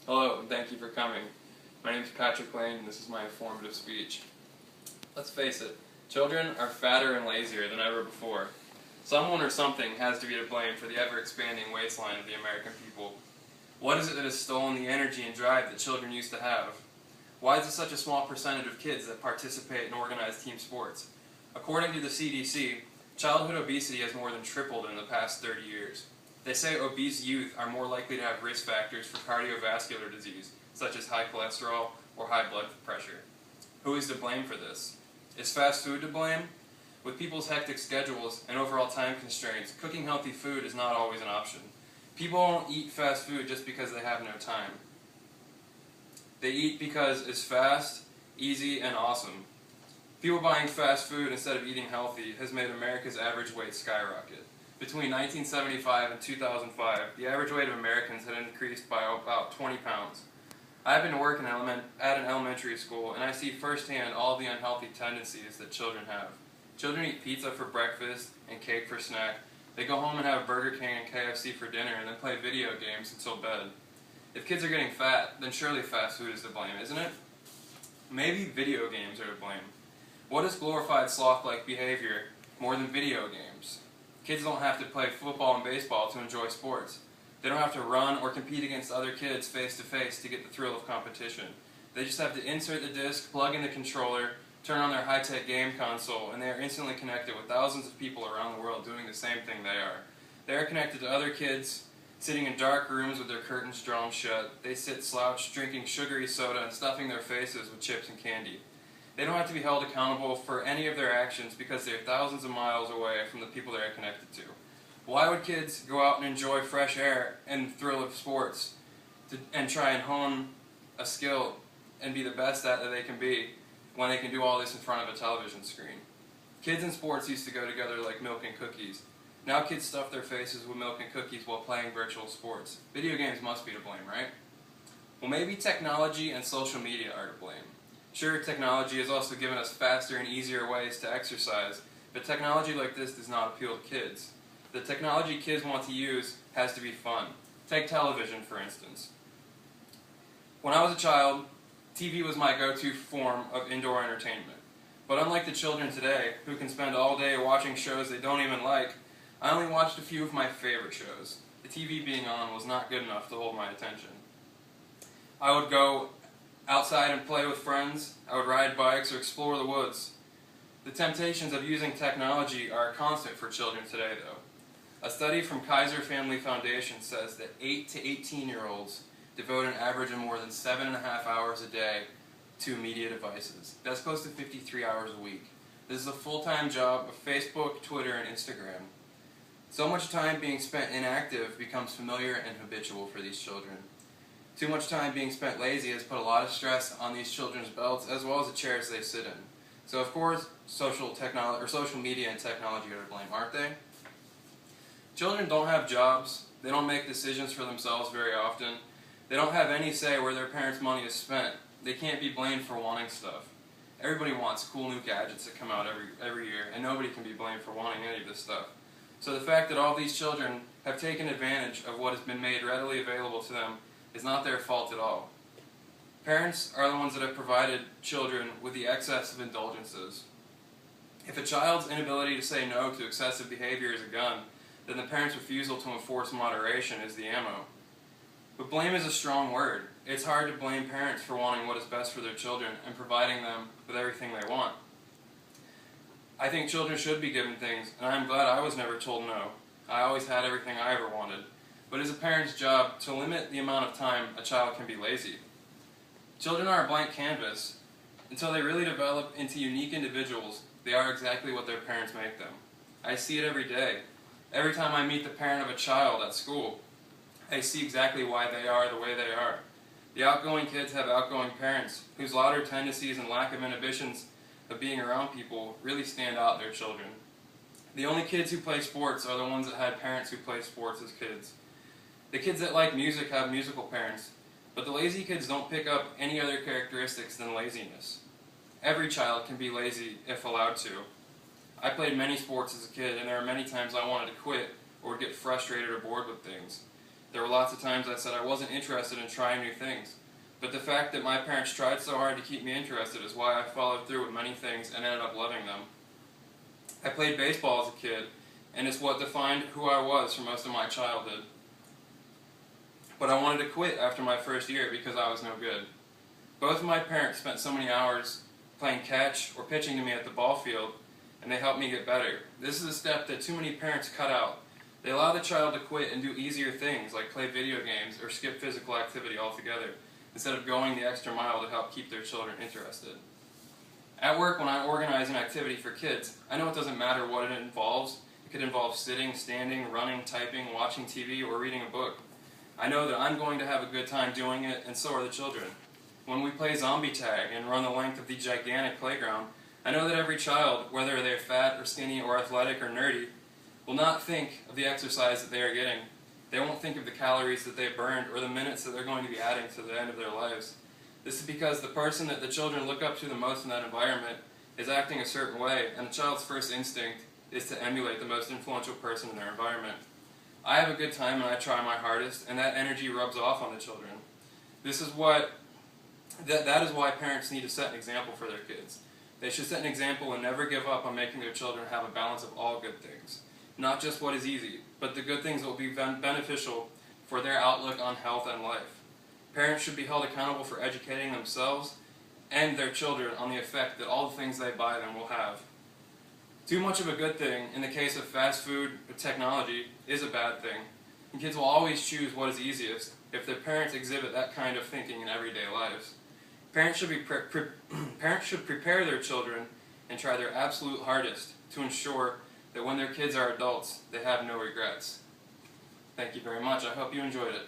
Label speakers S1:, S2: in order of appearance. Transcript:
S1: Hello, and thank you for coming. My name is Patrick Lane, and this is my informative speech. Let's face it, children are fatter and lazier than ever before. Someone or something has to be to blame for the ever-expanding waistline of the American people. What is it that has stolen the energy and drive that children used to have? Why is it such a small percentage of kids that participate in organized team sports? According to the CDC, childhood obesity has more than tripled in the past 30 years. They say obese youth are more likely to have risk factors for cardiovascular disease, such as high cholesterol or high blood pressure. Who is to blame for this? Is fast food to blame? With people's hectic schedules and overall time constraints, cooking healthy food is not always an option. People don't eat fast food just because they have no time. They eat because it's fast, easy, and awesome. People buying fast food instead of eating healthy has made America's average weight skyrocket. Between 1975 and 2005, the average weight of Americans had increased by about 20 pounds. I've been working at an elementary school, and I see firsthand all the unhealthy tendencies that children have. Children eat pizza for breakfast and cake for snack. They go home and have Burger King and KFC for dinner and then play video games until bed. If kids are getting fat, then surely fast food is to blame, isn't it? Maybe video games are to blame. What is glorified sloth-like behavior more than video games? Kids don't have to play football and baseball to enjoy sports. They don't have to run or compete against other kids face-to-face to get the thrill of competition. They just have to insert the disc, plug in the controller, turn on their high-tech game console, and they are instantly connected with thousands of people around the world doing the same thing they are. They are connected to other kids, sitting in dark rooms with their curtains drawn shut. They sit slouched, drinking sugary soda and stuffing their faces with chips and candy. They don't have to be held accountable for any of their actions because they are thousands of miles away from the people they are connected to. Why would kids go out and enjoy fresh air and the thrill of sports and try and hone a skill and be the best at that they can be when they can do all this in front of a television screen? Kids and sports used to go together like milk and cookies. Now kids stuff their faces with milk and cookies while playing virtual sports. Video games must be to blame, right? Well, maybe technology and social media are to blame. Sure, technology has also given us faster and easier ways to exercise, but technology like this does not appeal to kids. The technology kids want to use has to be fun. Take television, for instance. When I was a child, TV was my go-to form of indoor entertainment. But unlike the children today, who can spend all day watching shows they don't even like, I only watched a few of my favorite shows. The TV being on was not good enough to hold my attention. I would go outside and play with friends. I would ride bikes or explore the woods. The temptations of using technology are a constant for children today, though. A study from Kaiser Family Foundation says that 8 to 18-year-olds devote an average of more than 7.5 hours a day to media devices. That's close to 53 hours a week. This is a full-time job of Facebook, Twitter, and Instagram. So much time being spent inactive becomes familiar and habitual for these children. Too much time being spent lazy has put a lot of stress on these children's belts as well as the chairs they sit in. So of course, social media and technology are to blame, aren't they? Children don't have jobs. They don't make decisions for themselves very often. They don't have any say where their parents' money is spent. They can't be blamed for wanting stuff. Everybody wants cool new gadgets that come out every year, and nobody can be blamed for wanting any of this stuff. So the fact that all these children have taken advantage of what has been made readily available to them is not their fault at all. Parents are the ones that have provided children with the excess of indulgences. If a child's inability to say no to excessive behavior is a gun, then the parent's refusal to enforce moderation is the ammo. But blame is a strong word. It's hard to blame parents for wanting what is best for their children and providing them with everything they want. I think children should be given things, and I'm glad I was never told no. I always had everything I ever wanted. But it's a parent's job to limit the amount of time a child can be lazy. Children are a blank canvas. Until they really develop into unique individuals, they are exactly what their parents make them. I see it every day. Every time I meet the parent of a child at school, I see exactly why they are the way they are. The outgoing kids have outgoing parents whose louder tendencies and lack of inhibitions of being around people really stand out their children. The only kids who play sports are the ones that had parents who played sports as kids. The kids that like music have musical parents, but the lazy kids don't pick up any other characteristics than laziness. Every child can be lazy if allowed to. I played many sports as a kid, and there are many times I wanted to quit or get frustrated or bored with things. There were lots of times I said I wasn't interested in trying new things. But the fact that my parents tried so hard to keep me interested is why I followed through with many things and ended up loving them. I played baseball as a kid, and it's what defined who I was for most of my childhood. But I wanted to quit after my first year because I was no good. Both of my parents spent so many hours playing catch or pitching to me at the ball field, and they helped me get better. This is a step that too many parents cut out. They allow the child to quit and do easier things like play video games or skip physical activity altogether, instead of going the extra mile to help keep their children interested. At work, when I organize an activity for kids, I know it doesn't matter what it involves. It could involve sitting, standing, running, typing, watching TV, or reading a book. I know that I'm going to have a good time doing it, and so are the children. When we play zombie tag and run the length of the gigantic playground, I know that every child, whether they're fat or skinny or athletic or nerdy, will not think of the exercise that they are getting. They won't think of the calories that they burned or the minutes that they're going to be adding to the end of their lives. This is because the person that the children look up to the most in that environment is acting a certain way, and the child's first instinct is to emulate the most influential person in their environment. I have a good time and I try my hardest, and that energy rubs off on the children. That is why parents need to set an example for their kids. They should set an example and never give up on making their children have a balance of all good things. Not just what is easy, but the good things that will be beneficial for their outlook on health and life. Parents should be held accountable for educating themselves and their children on the effect that all the things they buy them will have. Too much of a good thing, in the case of fast food or technology, is a bad thing. And kids will always choose what is easiest if their parents exhibit that kind of thinking in everyday lives. Parents should prepare their children and try their absolute hardest to ensure that when their kids are adults, they have no regrets. Thank you very much. I hope you enjoyed it.